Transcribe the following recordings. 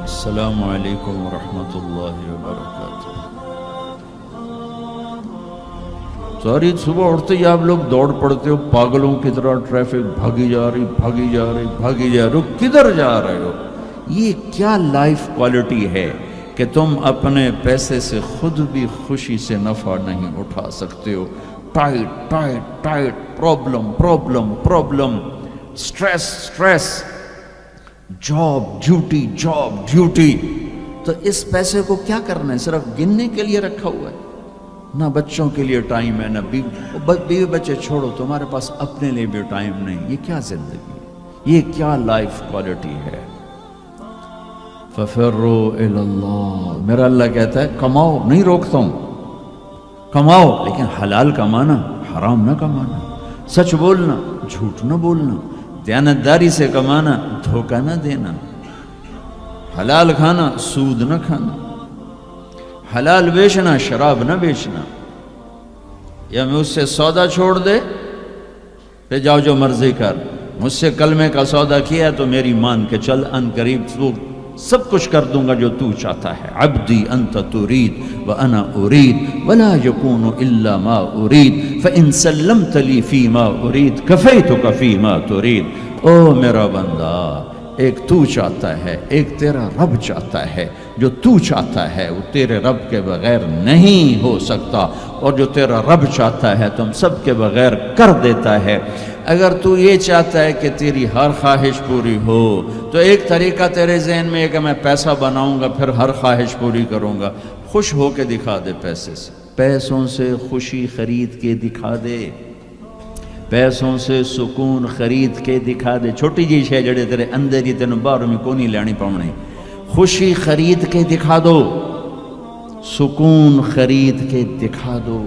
السلام علیکم ورحمۃ اللہ وبرکاتہ۔ ساری صبح اٹھتے ہی آپ لوگ دوڑ پڑتے ہو پاگلوں کی طرح، ٹریفک بھاگی جا رہی بھاگی جا رہی بھاگی جا رہی، کدھر جا رہے ہو؟ یہ کیا لائف کوالٹی ہے کہ تم اپنے پیسے سے خود بھی خوشی سے نفع نہیں اٹھا سکتے ہو؟ Tight tight tight, problem problem problem, stress stress, job duty job duty. تو اس پیسے کو کیا کرنا ہے؟ صرف گننے کے لیے رکھا ہوا ہے؟ نہ بچوں کے لیے ٹائم ہے، نہ بیوی بچے چھوڑو، تمہارے پاس اپنے لیے بھی ٹائم نہیں۔ یہ کیا زندگی ہے؟ یہ کیا لائف کوالٹی ہے؟ فَفِرُّوا إِلَى اللَّهِ، میرا اللہ کہتا ہے کماؤ، نہیں روکتا ہوں، کماؤ لیکن حلال کمانا، حرام نہ کمانا، سچ بولنا، جھوٹ نہ بولنا، دیانتداری سے کمانا، دھوکہ نہ دینا، حلال کھانا، سود نہ کھانا، حلال بیچنا، شراب نہ بیچنا۔ یا میں اس سے سودا چھوڑ دے پہ جاؤ جو مرضی کر، مجھ سے کلمے کا سودا کیا تو میری مان کے چل، ان قریب تو سب کچھ کر دوں گا جو تو چاہتا ہے۔ عبدی انت ترید وانا ارید ولا یکون الا ما ارید فان سلمت لی فی ما ارید کفیتک فی ما ترید۔ او میرا بندہ، ایک تو چاہتا ہے، ایک تیرا رب چاہتا ہے۔ جو تو چاہتا ہے وہ تیرے رب کے بغیر نہیں ہو سکتا، اور جو تیرا رب چاہتا ہے تم سب کے بغیر کر دیتا ہے۔ اگر تو یہ چاہتا ہے کہ تیری ہر خواہش پوری ہو تو ایک طریقہ تیرے ذہن میں ہے کہ میں پیسہ بناؤں گا پھر ہر خواہش پوری کروں گا۔ خوش ہو کے دکھا دے پیسے سے، پیسوں سے خوشی خرید کے دکھا دے، پیسوں سے سکون خرید کے دکھا دے۔ چھوٹی جی شے جڑے تیرے اندر ہی تینوں باہر میں کو نہیں لینی پاؤنی، خوشی خرید کے دکھا دو، سکون خرید کے دکھا دو۔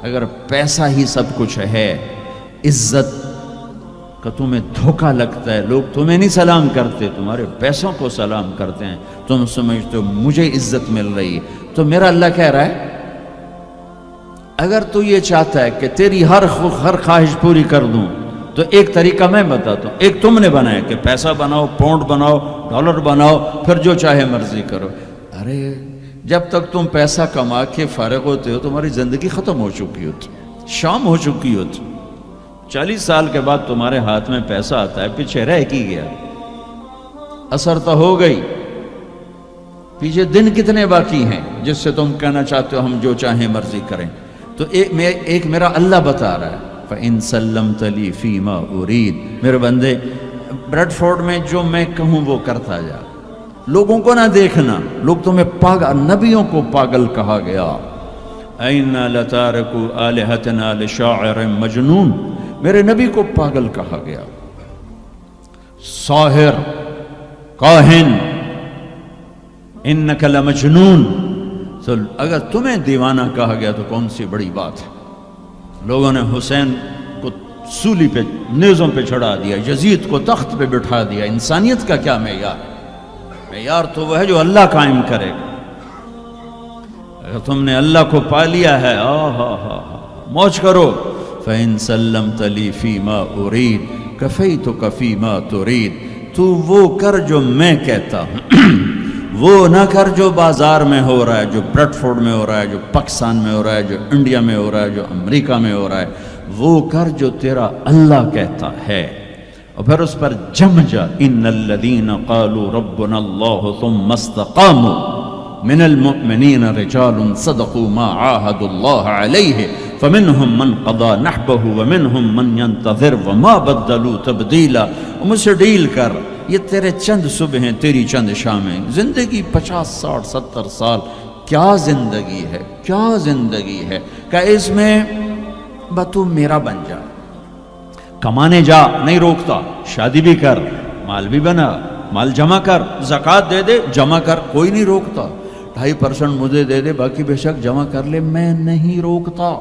اگر پیسہ ہی سب کچھ ہے، عزت کا تمہیں دھوکہ لگتا ہے، لوگ تمہیں نہیں سلام کرتے، تمہارے پیسوں کو سلام کرتے ہیں، تم سمجھتے ہو مجھے عزت مل رہی ہے، تو میرا اللہ کہہ رہا ہے اگر تو یہ چاہتا ہے کہ تیری ہر خواہش پوری کر دوں تو ایک طریقہ میں بتاتا ہوں۔ ایک تم نے بنایا کہ پیسہ بناؤ، پاؤنڈ بناؤ، ڈالر بناؤ، پھر جو چاہے مرضی کرو۔ ارے جب تک تم پیسہ کما کے فارغ ہوتے ہو تمہاری زندگی ختم ہو چکی ہوتی، شام ہو چکی ہوتی۔ 40 سال کے بعد تمہارے ہاتھ میں پیسہ آتا ہے، پیچھے رہ کی گیا، اثر تو ہو گئی، پیچھے دن کتنے باقی ہیں جس سے تم کہنا چاہتے ہو ہم جو چاہیں مرضی کریں۔ تو ایک میرا اللہ بتا رہا ہے فَإِن سَلَّمْتَ لِي فِي مَا أُرِيد، میرے بندے بریڈ فورڈ میں جو میں کہوں وہ کرتا جا، لوگوں کو نہ دیکھنا، لوگ تمہیں پاگل، نبیوں کو پاگل کہا گیا۔ اَإِنَّا لَتَارِكُو آلِهَتِنَا لِشَاعِرٍ مَجْنُونٍ، میرے نبی کو پاگل کہا گیا، ساحر، کاہن، اِنَّكَ لَمَجْنُونَ۔ تو اگر تمہیں دیوانہ کہا گیا تو کون سی بڑی بات ہے۔ لوگوں نے حسین کو سولی پہ، نیزوں پہ چڑھا دیا، یزید کو تخت پہ بٹھا دیا۔ انسانیت کا کیا معیار ہے؟ معیار تو وہ ہے جو اللہ قائم کرے گا۔ اگر تم نے اللہ کو پا لیا ہے، موج کرو۔ فَإِن سَلَّمْتَ لِي فِي مَا أُرِيد كَفَيْتُكَ فِي مَا تُرِيد، تو وہ کر جو میں کہتا ہوں، وہ نہ کر جو بازار میں ہو رہا ہے، جو بریڈ فورڈ میں ہو رہا ہے، جو پاکستان میں ہو رہا ہے، جو انڈیا میں ہو رہا ہے، جو امریکہ میں ہو رہا ہے، وہ کر جو تیرا اللہ کہتا ہے، اور پھر اس پر جم جا۔ ان الذین قالوا ربنا اللہ ثم استقاموا من المؤمنین رجال صدقوا ما عاہدوا اللہ علیہ فمنہم من قضى نحبہ ومنہم من ينتظر وما بدلوا تبدیلا۔ مجھ سے ڈیل کر، یہ تیرے چند صبح ہیں، تیری چند شامیں، زندگی 50 60 70 سال، کیا زندگی ہے، کیا زندگی ہے کہ اس میں تو میرا بن جا، کمانے جا، نہیں روکتا، شادی بھی کر، مال بھی بنا، مال جمع کر، زکوٰۃ دے دے، جمع کر، کوئی نہیں روکتا، 2.5% مجھے دے دے، باقی بے شک جمع کر لے، میں نہیں روکتا۔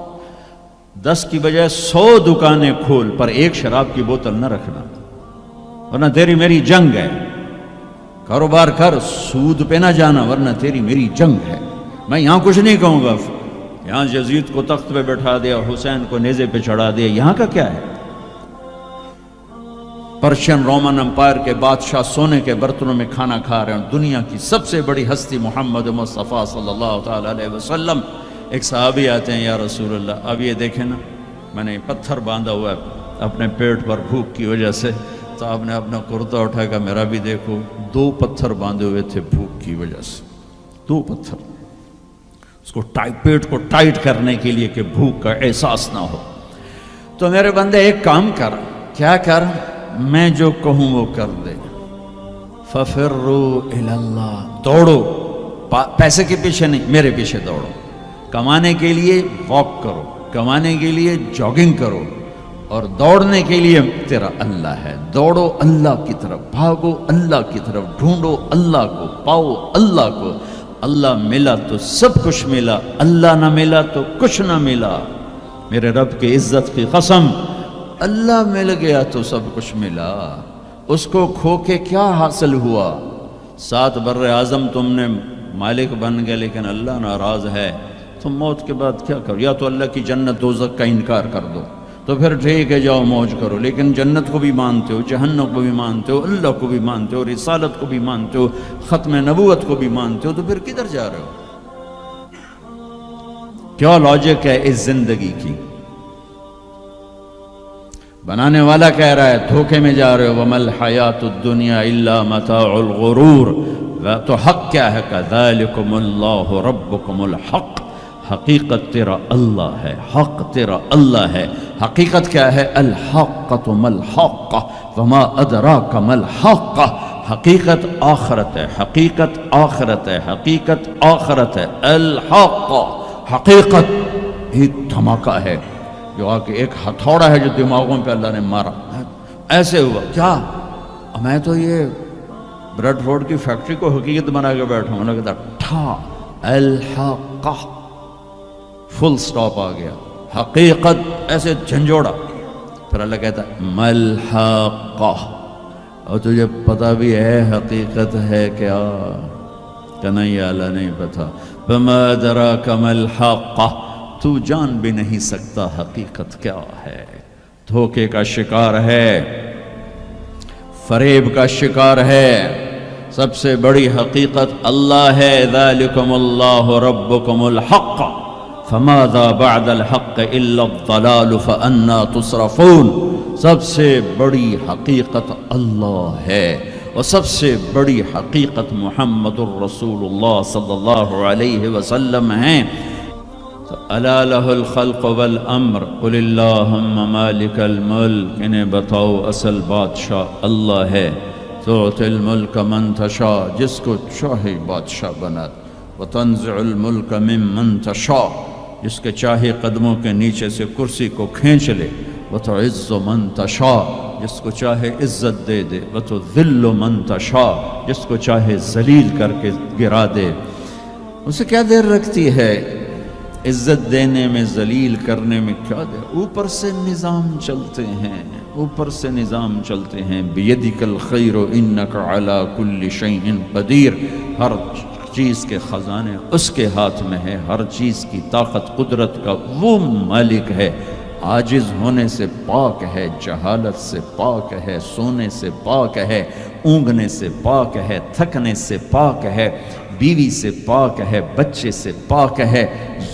10 کی بجائے 100 دکانیں کھول، پر ایک شراب کی بوتل نہ رکھنا، ورنہ تیری میری جنگ ہے۔ کاروبار کر، سود پہ نہ جانا، ورنہ تیری میری جنگ ہے۔ میں یہاں کچھ نہیں کہوں گا، یہاں یزید کو تخت پہ بٹھا دیا، حسین کو نیزے پہ چڑھا دیا، یہاں کا کیا ہے؟ پرشین رومن امپائر کے بادشاہ سونے کے برتنوں میں کھانا کھا رہے ہیں، دنیا کی سب سے بڑی ہستی محمد مصطفیٰ صلی اللہ تعالیٰ علیہ وسلم. ایک صحابی آتے ہیں، یا رسول اللہ اب یہ دیکھیں نا، میں نے پتھر باندھا ہوا ہے اپنے پیٹ پر بھوک کی وجہ سے. تو آپ نے اپنا کرتا اٹھا کہ میرا بھی دیکھو، 2 پتھر باندھے ہوئے تھے بھوک کی وجہ سے، 2 پتھر، اس کو پیٹ کو ٹائٹ کرنے کے لیے کہ بھوک کا احساس نہ ہو. تو میرے بندے ایک کام کر. کیا کر؟ میں جو کہوں وہ کر دے. فَفِرُّوا إِلَى اللَّهِ، دوڑو، پیسے کے پیچھے نہیں، میرے پیچھے دوڑو. کمانے کے لیے واک کرو، کمانے کے لیے جاگنگ کرو، اور دوڑنے کے لیے تیرا اللہ ہے. دوڑو اللہ کی طرف، بھاگو اللہ کی طرف، ڈھونڈو اللہ کو، پاؤ اللہ کو. اللہ ملا تو سب کچھ ملا، اللہ نہ ملا تو کچھ نہ ملا. میرے رب کی عزت کی قسم، اللہ مل گیا تو سب کچھ ملا. اس کو کھو کے کیا حاصل ہوا؟ 7 بر اعظم تم نے مالک بن گئے، لیکن اللہ ناراض ہے. تم موت کے بعد کیا کرو؟ یا تو اللہ کی جنت دوزخ کا انکار کر دو، تو پھر ٹھیک ہے جاؤ موج کرو، لیکن جنت کو بھی مانتے ہو، جہنم کو بھی مانتے ہو، اللہ کو بھی مانتے ہو، رسالت کو بھی مانتے ہو، ختم نبوت کو بھی مانتے ہو، تو پھر کدھر جا رہے ہو؟ کیا لاجک ہے اس زندگی کی؟ بنانے والا کہہ رہا ہے دھوکے میں جا رہے ہو. وَمَا الْحَيَاةُ الدُّنْيَا إِلَّا مَتَاعُ الْغُرُورِ. تو حق کیا ہے؟ كَذَلِكُمُ اللَّهُ رَبُّكُمُ الْحَقِّ. حقیقت تیرا اللہ ہے، حق تیرا اللہ ہے. حقیقت کیا ہے؟ الحقۃ ما الحق وما ادراک ما الحق. حقیقت آخرت ہے، حقیقت آخرت ہے، حقیقت آخرت ہے. الحق، حقیقت ایک دھماکہ ہے جو آ کے ایک ہتھوڑا ہے جو دماغوں پہ اللہ نے مارا. ایسے ہوا کیا؟ میں تو یہ بریڈ فورڈ کی فیکٹری کو حقیقت بنا کے بیٹھا ہوں. لگتا ٹھا الحق، فل سٹاپ آ گیا. حقیقت ایسے جھنجھوڑا. پھر اللہ کہتا ہے ملحقہ، اور تجھے پتہ بھی ہے حقیقت ہے کیا؟ کہ نہیں اللہ نہیں پتہ. فما ادراک ملحقہ، تو جان بھی نہیں سکتا حقیقت کیا ہے. دھوکے کا شکار ہے، فریب کا شکار ہے. سب سے بڑی حقیقت اللہ ہے. ذالکم اللہ ربکم الحق فماذا بعد الحق الا الضلال فانا تصرفون. سب سے بڑی حقیقت اللہ ہے، اور سب سے بڑی حقیقت محمد الرسول اللہ صلی اللہ علیہ وسلم ہیں. الا لہ الخلق والامر قل اللہم مالک الملک. انہیں بتاؤ اصل بادشاہ اللہ ہے. تعطی الملک من تشاء، جس کو چاہے بادشاہ بنا. وتنزع الملک ممن تشاء، جس کے چاہے قدموں کے نیچے سے کرسی کو کھینچ لے. وتعز من تشاء، جس کو چاہے عزت دے دے. وتذل من تشاء، جس کو چاہے ذلیل کر کے گرا دے. اسے کیا دیر رکھتی ہے عزت دینے میں، ذلیل کرنے میں؟ کیا دیر؟ اوپر سے نظام چلتے ہیں، اوپر سے نظام چلتے ہیں. بیدک الخیر انک علی کل شیء قدیر. ہر چیز کے خزانے اس کے ہاتھ میں ہے، ہر چیز کی طاقت قدرت کا وہ مالک ہے. عاجز ہونے سے پاک ہے، جہالت سے پاک ہے، سونے سے پاک ہے، اونگنے سے پاک ہے، تھکنے سے پاک ہے، بیوی سے پاک ہے، بچے سے پاک ہے،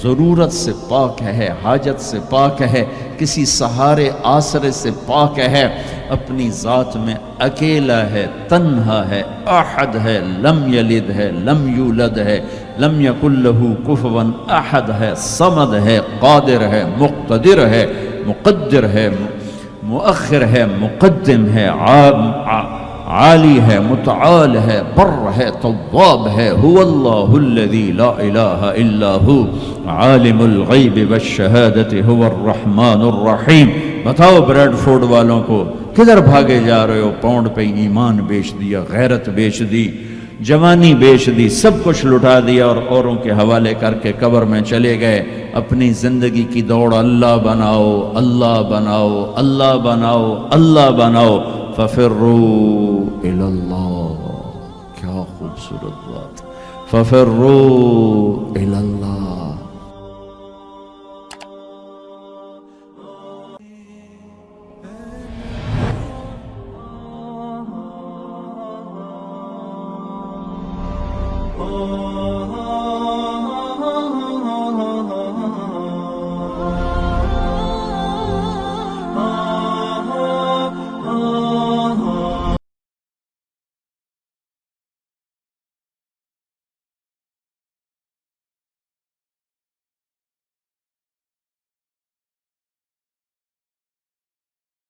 ضرورت سے پاک ہے، حاجت سے پاک ہے، کسی سہارے آسرے سے پاک ہے. اپنی ذات میں اکیلا ہے، تنہا ہے، احد ہے، لم یلد ہے، لم یولد ہے، لم یکن لہ کفوا احد ہے، صمد ہے، قادر ہے، مقتدر ہے، مقدر ہے، مؤخر ہے، مقدم ہے، عالی ہے، متعال ہے، بر ہے، تواب ہے. هو اللہ الذی لا الہ الا هو عالم الغیب والشہادۃ هو الرحمن الرحیم. بتاؤ بریڈ فورڈ والوں کو کدھر بھاگے جا رہے ہو؟ پاؤنڈ پہ ایمان بیچ دیا، غیرت بیچ دی، جوانی بیچ دی، سب کچھ لٹا دیا اور اوروں کے حوالے کر کے قبر میں چلے گئے. اپنی زندگی کی دوڑ اللہ بناؤ، اللہ بناؤ، اللہ بناؤ، اللہ بناؤ. ففروا الی اللہ. کیا خوبصورت بات. ففروا الی اللہ.